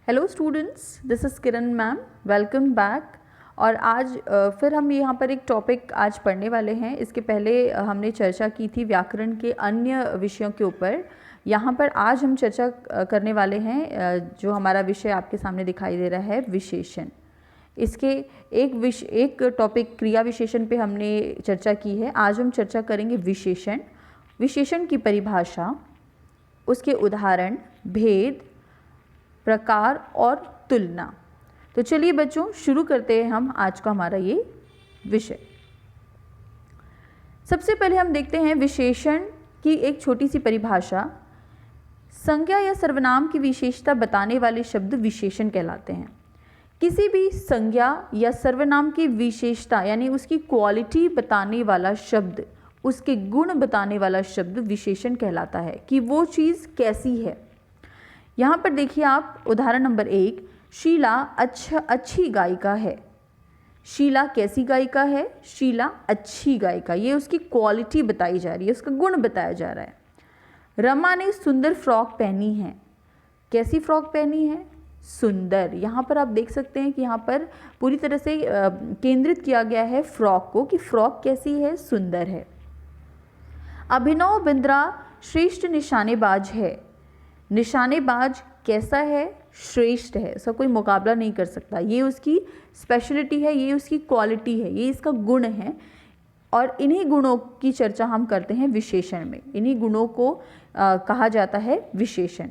Hello students, this is Kiran ma'am. Welcome back. और आज फिर हम यहाँ पर एक टॉपिक आज पढ़ने वाले हैं। इसके पहले हमने चर्चा की थी व्याकरण के अन्य विषयों के ऊपर। यहाँ पर आज हम चर्चा करने वाले हैं जो हमारा विषय आपके सामने दिखाई दे रहा है, विशेषण। इसके एक टॉपिक क्रिया विशेषण पे हमने चर्चा की है। आज हम चर्चा करेंगे विशेषण, विशेषण की परिभाषा, उसके उदाहरण, भेद, प्रकार और तुलना। तो चलिए बच्चों, शुरू करते हैं हम आज का हमारा ये विषय। सबसे पहले हम देखते हैं विशेषण की एक छोटी सी परिभाषा। संज्ञा या सर्वनाम की विशेषता बताने वाले शब्द विशेषण कहलाते हैं। किसी भी संज्ञा या सर्वनाम की विशेषता यानी उसकी क्वालिटी बताने वाला शब्द, उसके गुण बताने वाला शब्द विशेषण कहलाता है कि वो चीज़ कैसी है। यहाँ पर देखिए आप, उदाहरण नंबर 1, शीला अच्छी गायिका है। शीला कैसी गायिका है? शीला अच्छी गायिका। ये उसकी क्वालिटी बताई जा रही है, उसका गुण बताया जा रहा है। रमा ने सुंदर फ्रॉक पहनी है। कैसी फ्रॉक पहनी है? सुंदर। यहाँ पर आप देख सकते हैं कि यहाँ पर पूरी तरह से केंद्रित किया गया है फ्रॉक को कि फ्रॉक कैसी है? सुंदर है। अभिनव बिंद्रा श्रेष्ठ निशानेबाज है। निशानेबाज कैसा है? श्रेष्ठ है, उसका कोई मुकाबला नहीं कर सकता। ये उसकी स्पेशलिटी है, ये उसकी क्वालिटी है, ये इसका गुण है। और इन्हीं गुणों की चर्चा हम करते हैं विशेषण में। इन्हीं गुणों को कहा जाता है विशेषण।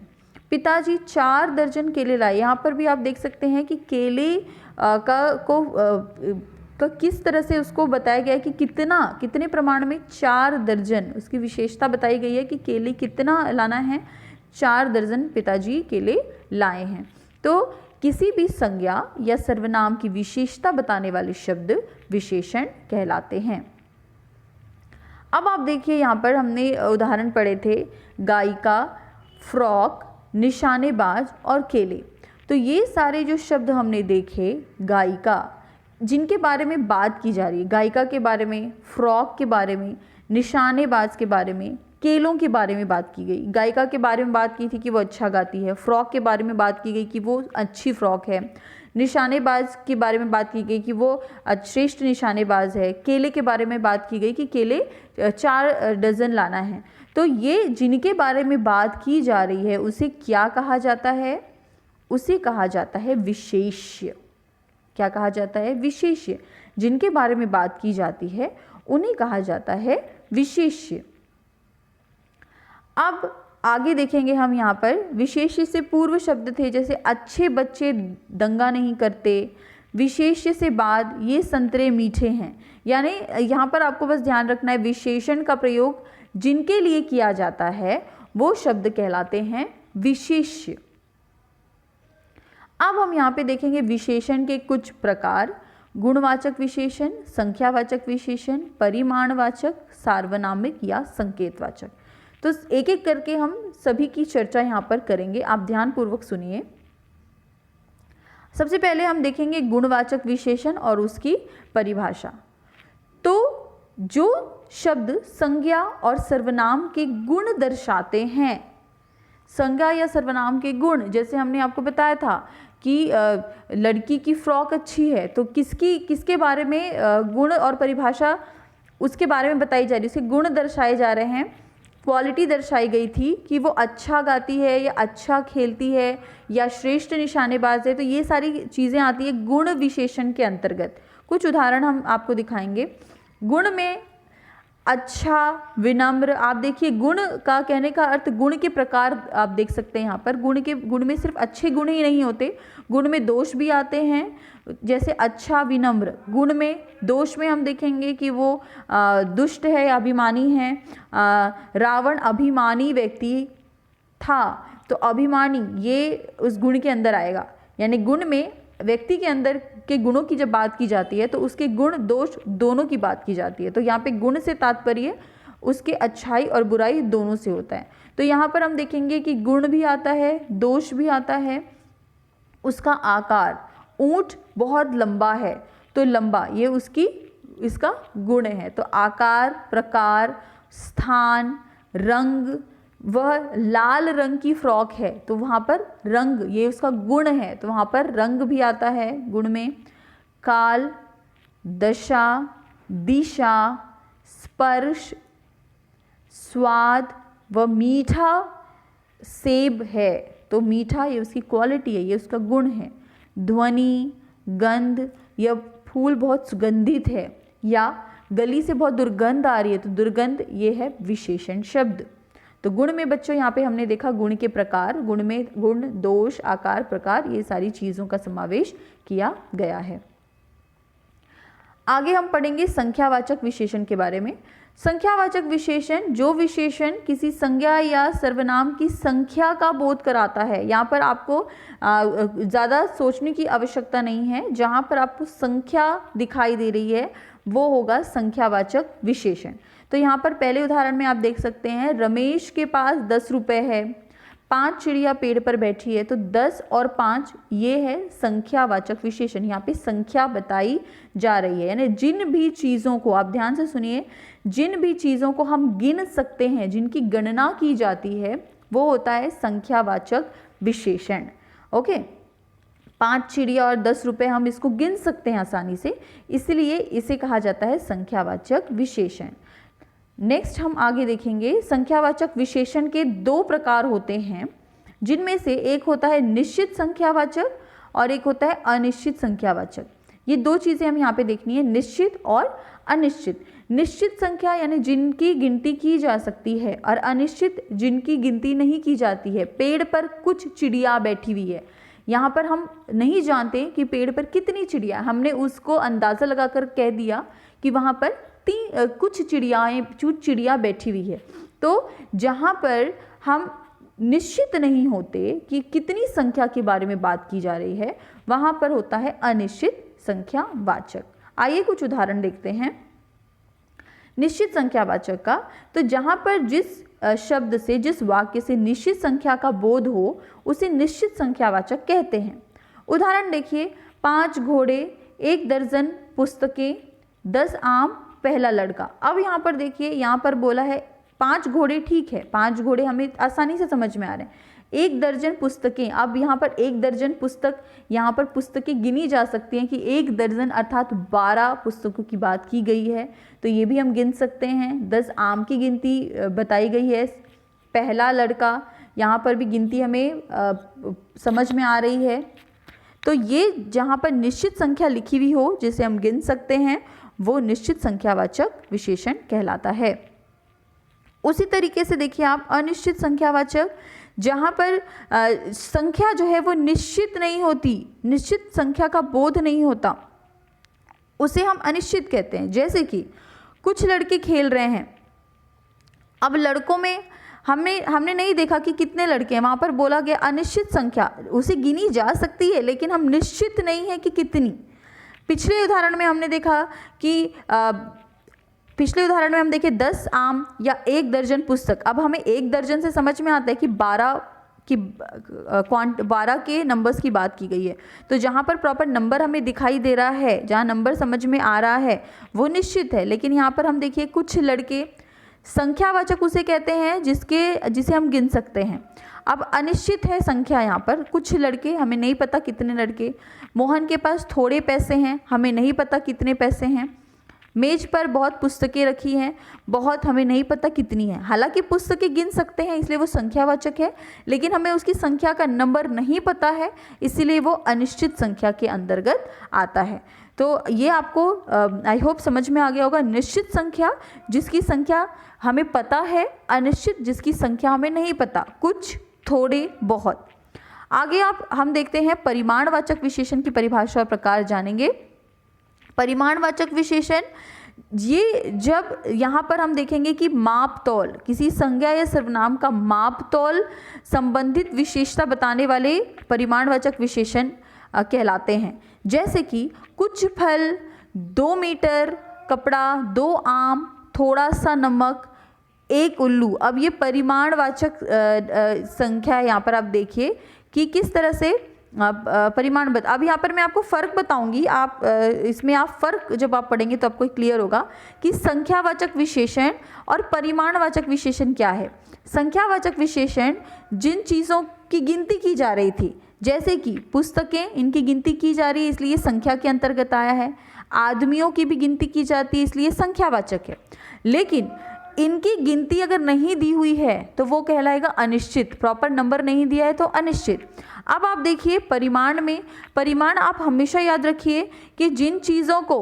पिताजी 4 दर्जन केले लाए। यहाँ पर भी आप देख सकते हैं कि केले का किस तरह से उसको बताया गया है कि कितने प्रमाण में 4 दर्जन, उसकी विशेषता बताई गई है कि केले कितना लाना है। 4 दर्जन पिताजी केले लाए हैं। तो किसी भी संज्ञा या सर्वनाम की विशेषता बताने वाले शब्द विशेषण कहलाते हैं। अब आप देखिए, यहाँ पर हमने उदाहरण पढ़े थे गायिका, फ्रॉक, निशानेबाज और केले। तो ये सारे जो शब्द हमने देखे, गायिका जिनके बारे में बात की जा रही है, गायिका के बारे में, फ्रॉक के बारे में, निशानेबाज के बारे में, केलों के बारे में बात की गई। गायिका के बारे में बात की थी कि वो अच्छा गाती है। फ्रॉक के बारे में बात की गई कि वो अच्छी फ्रॉक है। निशानेबाज के बारे में बात की गई कि वो श्रेष्ठ निशानेबाज है। केले के बारे में बात की गई कि केले 4 दर्जन लाना है। तो ये जिनके बारे में बात की जा रही है उसे क्या कहा जाता है? उसे कहा जाता है विशेष्य। क्या कहा जाता है? विशेष्य। जिनके बारे में बात की जाती है उन्हें कहा जाता है विशेष्य। अब आगे देखेंगे हम यहाँ पर विशेष्य से पूर्व शब्द थे, जैसे अच्छे बच्चे दंगा नहीं करते। विशेष्य से बाद ये संतरे मीठे हैं। यानी यहाँ पर आपको बस ध्यान रखना है, विशेषण का प्रयोग जिनके लिए किया जाता है वो शब्द कहलाते हैं विशेष्य। अब हम यहाँ पे देखेंगे विशेषण के कुछ प्रकार: गुणवाचक विशेषण, संख्यावाचक विशेषण, परिमाणवाचक, सार्वनामिक या संकेतवाचक। तो एक एक करके हम सभी की चर्चा यहाँ पर करेंगे, आप ध्यानपूर्वक सुनिए। सबसे पहले हम देखेंगे गुणवाचक विशेषण और उसकी परिभाषा। तो जो शब्द संज्ञा और सर्वनाम के गुण दर्शाते हैं, संज्ञा या सर्वनाम के गुण, जैसे हमने आपको बताया था कि लड़की की फ्रॉक अच्छी है, तो किसके बारे में गुण और परिभाषा उसके बारे में बताई जा रही है, उसके गुण दर्शाए जा रहे हैं। क्वालिटी दर्शाई गई थी कि वो अच्छा गाती है या अच्छा खेलती है या श्रेष्ठ निशानेबाज है। तो ये सारी चीज़ें आती है गुण विशेषण के अंतर्गत। कुछ उदाहरण हम आपको दिखाएंगे। गुण में अच्छा, विनम्र। आप देखिए, गुण का कहने का अर्थ गुण के प्रकार आप देख सकते हैं यहाँ पर। गुण में सिर्फ अच्छे गुण ही नहीं होते, गुण में दोष भी आते हैं। जैसे अच्छा, विनम्र। गुण में, दोष में हम देखेंगे कि वो दुष्ट है, अभिमानी है। रावण अभिमानी व्यक्ति था, तो अभिमानी ये उस गुण के अंदर आएगा। यानी गुण में व्यक्ति के अंदर के गुणों की जब बात की जाती है तो उसके गुण दोष दोनों की बात की जाती है। तो यहाँ पे गुण से तात्पर्य उसके अच्छाई और बुराई दोनों से होता है। तो यहाँ पर हम देखेंगे कि गुण भी आता है, दोष भी आता है। उसका आकार, ऊंट बहुत लंबा है तो लंबा, ये इसका गुण है। तो आकार, प्रकार, स्थान, रंग, वह लाल रंग की फ्रॉक है, तो वहाँ पर रंग, ये उसका गुण है, तो वहाँ पर रंग भी आता है गुण में। काल, दशा, दिशा, स्पर्श, स्वाद व मीठा सेब है, तो मीठा ये उसकी क्वालिटी है, ये उसका गुण है। ध्वनि, गंध, यह फूल बहुत सुगंधित है, या गली से बहुत दुर्गंध आ रही है, तो दुर्गंध ये है विशेषण शब्द। तो गुण में बच्चों यहाँ पे हमने देखा गुण के प्रकार, गुण में गुण, दोष, आकार, प्रकार, ये सारी चीज़ों का समावेश किया गया है। आगे हम पढ़ेंगे संख्यावाचक विशेषण के बारे में। संख्यावाचक विशेषण, जो विशेषण किसी संज्ञा या सर्वनाम की संख्या का बोध कराता है। यहाँ पर आपको ज़्यादा सोचने की आवश्यकता नहीं है, जहाँ पर आपको संख्या दिखाई दे रही है वो होगा संख्यावाचक विशेषण। तो यहाँ पर पहले उदाहरण में आप देख सकते हैं, रमेश के पास 10 रुपये है, 5 चिड़िया पेड़ पर बैठी है, तो 10 और 5 ये है संख्यावाचक विशेषण। यहाँ पे संख्या बताई जा रही है, यानी जिन भी चीज़ों को, आप ध्यान से सुनिए, जिन भी चीज़ों को हम गिन सकते हैं, जिनकी गणना की जाती है, वो होता है संख्यावाचक विशेषण। ओके, 5 चिड़िया और 10 रुपये हम इसको गिन सकते हैं आसानी से, इसलिए इसे कहा जाता है संख्यावाचक विशेषण। नेक्स्ट हम आगे देखेंगे, संख्यावाचक विशेषण के 2 प्रकार होते हैं, जिनमें से एक होता है निश्चित संख्यावाचक और एक होता है अनिश्चित संख्यावाचक। ये 2 चीज़ें हम यहाँ पे देखनी है, निश्चित और अनिश्चित। निश्चित संख्या यानी जिनकी गिनती की जा सकती है, और अनिश्चित जिनकी गिनती नहीं की जाती है। पेड़ पर कुछ चिड़िया बैठी हुई है, यहाँ पर हम नहीं जानते कि पेड़ पर कितनी चिड़िया, हमने उसको अंदाज़ा लगाकर कह दिया कि वहाँ पर कुछ चिड़िया बैठी हुई है। तो जहाँ पर हम निश्चित नहीं होते कि कितनी संख्या के बारे में बात की जा रही है, वहाँ पर होता है अनिश्चित संख्यावाचक। आइए कुछ उदाहरण देखते हैं निश्चित संख्यावाचक का। तो जहाँ पर जिस शब्द से, जिस वाक्य से निश्चित संख्या का बोध हो, उसे निश्चित संख्यावाचक कहते हैं। उदाहरण देखिए, 5 घोड़े, 1 दर्जन पुस्तकें, 10 आम, पहला लड़का। अब यहाँ पर देखिए, यहाँ पर बोला है 5 घोड़े, ठीक है, 5 घोड़े हमें आसानी से समझ में आ रहे हैं। 1 दर्जन पुस्तकें, अब यहाँ पर 1 दर्जन पुस्तक, यहाँ पर पुस्तकें गिनी जा सकती हैं कि 1 दर्जन अर्थात 12 पुस्तकों की बात की गई है, तो ये भी हम गिन सकते हैं। 10 आम की गिनती बताई गई है। पहला लड़का, यहाँ पर भी गिनती हमें समझ में आ रही है। तो ये जहाँ पर निश्चित संख्या लिखी हुई हो, जिसे हम गिन सकते हैं, वो निश्चित संख्यावाचक विशेषण कहलाता है। उसी तरीके से देखिए आप अनिश्चित संख्यावाचक, जहाँ पर संख्या जो है वो निश्चित नहीं होती, निश्चित संख्या का बोध नहीं होता, उसे हम अनिश्चित कहते हैं। जैसे कि कुछ लड़के खेल रहे हैं, अब लड़कों में हमने नहीं देखा कि कितने लड़के हैं, वहाँ पर बोला गया अनिश्चित संख्या, उसे गिनी जा सकती है लेकिन हम निश्चित नहीं है कि कितनी। पिछले उदाहरण में हमने देखा कि पिछले उदाहरण में हम देखे 10 आम या 1 दर्जन पुस्तक। अब हमें 1 दर्जन से समझ में आता है कि 12 के नंबर्स की बात की गई है। तो जहाँ पर प्रॉपर नंबर हमें दिखाई दे रहा है, जहाँ नंबर समझ में आ रहा है, वो निश्चित है। लेकिन यहाँ पर हम देखिए कुछ लड़के, संख्यावाचक उसे कहते हैं जिसे हम गिन सकते हैं। अब अनिश्चित है संख्या, यहाँ पर कुछ लड़के, हमें नहीं पता कितने लड़के। मोहन के पास थोड़े पैसे हैं, हमें नहीं पता कितने पैसे हैं। मेज पर बहुत पुस्तकें रखी हैं, बहुत, हमें नहीं पता कितनी है। हालांकि पुस्तकें गिन सकते हैं इसलिए वो संख्यावाचक है, लेकिन हमें उसकी संख्या का नंबर नहीं पता है, इसीलिए वो अनिश्चित संख्या के अंतर्गत आता है। तो ये आपको आई होप समझ में आ गया होगा। निश्चित संख्या जिसकी संख्या हमें पता है, अनिश्चित जिसकी संख्या हमें नहीं पता, कुछ, थोड़े, बहुत। आगे हम देखते हैं परिमाणवाचक विशेषण की परिभाषा और प्रकार जानेंगे। परिमाणवाचक विशेषण, ये जब यहाँ पर हम देखेंगे कि माप तौल, किसी संज्ञा या सर्वनाम का माप तौल संबंधित विशेषता बताने वाले परिमाणवाचक विशेषण कहलाते हैं। जैसे कि कुछ फल, 2 मीटर कपड़ा, 2 आम, थोड़ा सा नमक, 1 उल्लू। अब ये परिमाणवाचक संख्या, यहाँ पर आप देखिए कि किस तरह से परिमाण अब यहाँ पर मैं आपको फ़र्क बताऊंगी, आप इसमें आप फ़र्क जब आप पढ़ेंगे तो आपको क्लियर होगा कि संख्यावाचक विशेषण और परिमाणवाचक विशेषण क्या है। संख्यावाचक विशेषण जिन चीज़ों की गिनती की जा रही थी, जैसे कि पुस्तकें, इनकी गिनती की जा रही है इसलिए संख्या के अंतर्गत आया है। आदमियों की भी गिनती की जाती है इसलिए संख्यावाचक है। लेकिन इनकी गिनती अगर नहीं दी हुई है तो वो कहलाएगा अनिश्चित, प्रॉपर नंबर नहीं दिया है तो अनिश्चित। अब आप देखिए परिमाण में, परिमाण आप हमेशा याद रखिए कि जिन चीज़ों को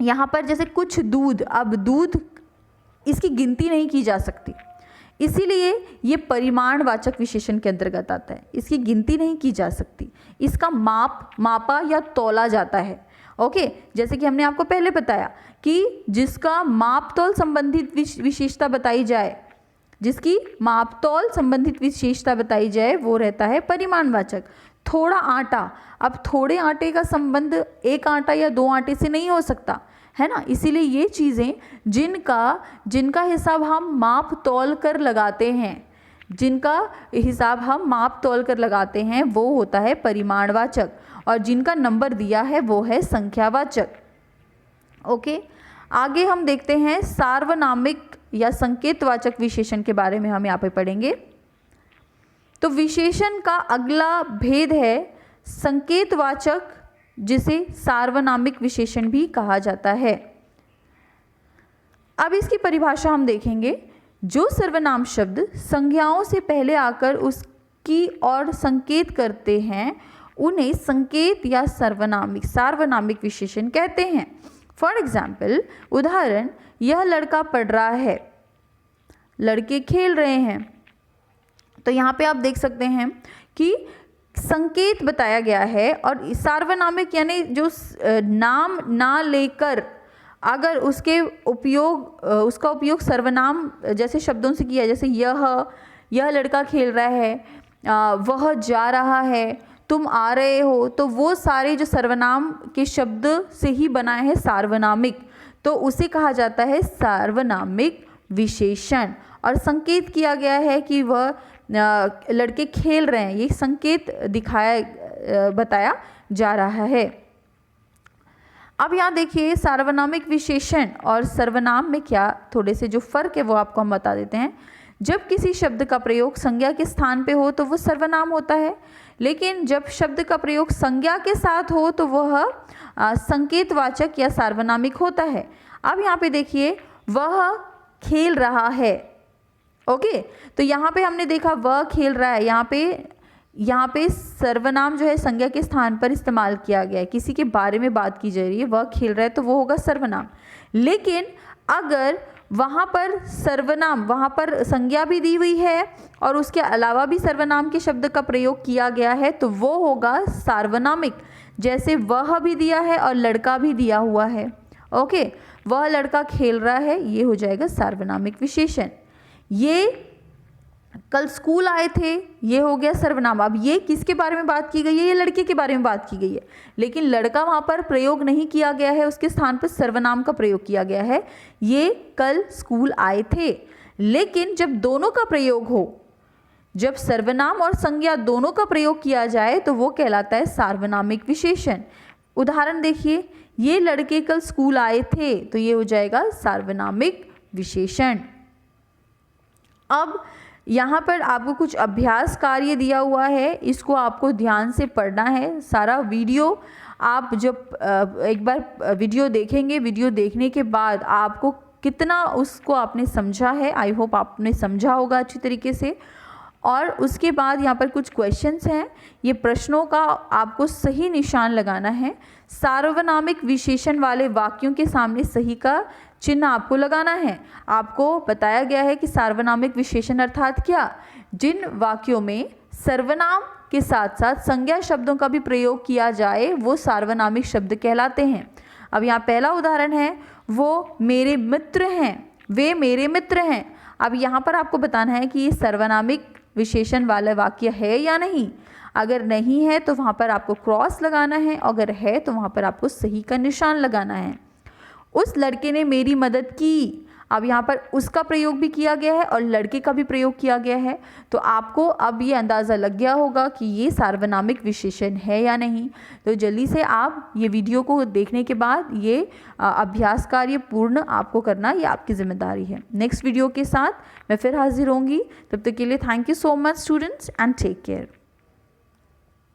यहाँ पर जैसे कुछ दूध, अब दूध इसकी गिनती नहीं की जा सकती, इसीलिए ये परिमाणवाचक विशेषण के अंतर्गत आता है। इसकी गिनती नहीं की जा सकती, इसका मापा या तौला जाता है। ओके, जैसे कि हमने आपको पहले बताया कि जिसका माप तौल संबंधित विशेषता बताई जाए, जिसकी माप तौल संबंधित विशेषता बताई जाए वो रहता है परिमाणवाचक। थोड़ा आटा, अब थोड़े आटे का संबंध एक आटा या दो आटे से नहीं हो सकता है ना, इसीलिए ये चीज़ें जिनका हिसाब हम माप तौल कर लगाते हैं, जिनका हिसाब हम माप तौल कर लगाते हैं वो होता है परिमाणवाचक, और जिनका नंबर दिया है वो है संख्यावाचक। ओके, आगे हम देखते हैं सार्वनामिक या संकेतवाचक विशेषण के बारे में हम यहाँ पे पढ़ेंगे। तो विशेषण का अगला भेद है संकेतवाचक, जिसे सार्वनामिक विशेषण भी कहा जाता है। अब इसकी परिभाषा हम देखेंगे। जो सर्वनाम शब्द संज्ञाओं से पहले आकर उसकी ओर संकेत करते हैं उन्हें संकेत या सार्वनामिक विशेषण कहते हैं। फॉर एग्जाम्पल, उदाहरण, यह लड़का पढ़ रहा है, लड़के खेल रहे हैं। तो यहाँ पे आप देख सकते हैं कि संकेत बताया गया है, और सार्वनामिक यानी जो नाम ना लेकर अगर उसका उपयोग सर्वनाम जैसे शब्दों से किया, जैसे यह लड़का खेल रहा है, वह जा रहा है, तुम आ रहे हो, तो वो सारे जो सर्वनाम के शब्द से ही बनाए हैं सार्वनामिक, तो उसे कहा जाता है सार्वनामिक विशेषण। और संकेत किया गया है कि वह लड़के खेल रहे हैं, ये संकेत बताया जा रहा है। अब यहाँ देखिए सार्वनामिक विशेषण और सर्वनाम में क्या थोड़े से जो फर्क है वो आपको हम बता देते हैं। जब किसी शब्द का प्रयोग संज्ञा के स्थान पे हो तो वो सर्वनाम होता है, लेकिन जब शब्द का प्रयोग संज्ञा के साथ हो तो वह संकेतवाचक या सार्वनामिक होता है। अब यहाँ पे देखिए वह खेल रहा है। ओके, तो यहाँ पे हमने देखा वह खेल रहा है, यहाँ पे सर्वनाम जो है संज्ञा के स्थान पर इस्तेमाल किया गया है, किसी के बारे में बात की जा रही है, वह खेल रहा है तो वो होगा सर्वनाम। लेकिन अगर वहाँ पर संज्ञा भी दी हुई है और उसके अलावा भी सर्वनाम के शब्द का प्रयोग किया गया है तो वो होगा सार्वनामिक। जैसे वह भी दिया है और लड़का भी दिया हुआ है। ओके, वह लड़का खेल रहा है, ये हो जाएगा सार्वनामिक विशेषण। ये कल स्कूल आए थे, ये हो गया सर्वनाम। अब ये किसके बारे में बात की गई है? ये लड़के के बारे में बात की गई है, लेकिन लड़का वहाँ पर प्रयोग नहीं किया गया है, उसके स्थान पर सर्वनाम का प्रयोग किया गया है। ये कल स्कूल आए थे। लेकिन जब दोनों का प्रयोग हो, जब सर्वनाम और संज्ञा दोनों का प्रयोग किया जाए तो वो कहलाता है सार्वनामिक विशेषण। उदाहरण देखिए, ये लड़के कल स्कूल आए थे, तो ये हो जाएगा सार्वनामिक विशेषण। अब यहाँ पर आपको कुछ अभ्यास कार्य दिया हुआ है, इसको आपको ध्यान से पढ़ना है। सारा वीडियो आप जब एक बार वीडियो देखेंगे, वीडियो देखने के बाद आपको कितना उसको आपने समझा है, आई होप आपने समझा होगा अच्छी तरीके से। और उसके बाद यहाँ पर कुछ क्वेश्चंस हैं, ये प्रश्नों का आपको सही निशान लगाना है। सार्वनामिक विशेषण वाले वाक्यों के सामने सही का चिन्ह आपको लगाना है। आपको बताया गया है कि सार्वनामिक विशेषण अर्थात क्या? जिन वाक्यों में सर्वनाम के साथ साथ संज्ञा शब्दों का भी प्रयोग किया जाए वो सार्वनामिक शब्द कहलाते हैं। अब यहाँ पहला उदाहरण है, वो मेरे मित्र हैं, वे मेरे मित्र हैं। अब यहाँ पर आपको बताना है कि ये सर्वनामिक विशेषण वाला वाक्य है या नहीं। अगर नहीं है तो वहाँ पर आपको क्रॉस लगाना है, अगर है तो वहाँ पर आपको सही का निशान लगाना है। उस लड़के ने मेरी मदद की। अब यहाँ पर उसका प्रयोग भी किया गया है और लड़के का भी प्रयोग किया गया है, तो आपको अब ये अंदाज़ा लग गया होगा कि ये सार्वनामिक विशेषण है या नहीं। तो जल्दी से आप ये वीडियो को देखने के बाद ये अभ्यास कार्य पूर्ण आपको करना, ये आपकी जिम्मेदारी है। नेक्स्ट वीडियो के साथ मैं फिर हाजिर होंगी, तब तक के लिए thank you so much students and take care.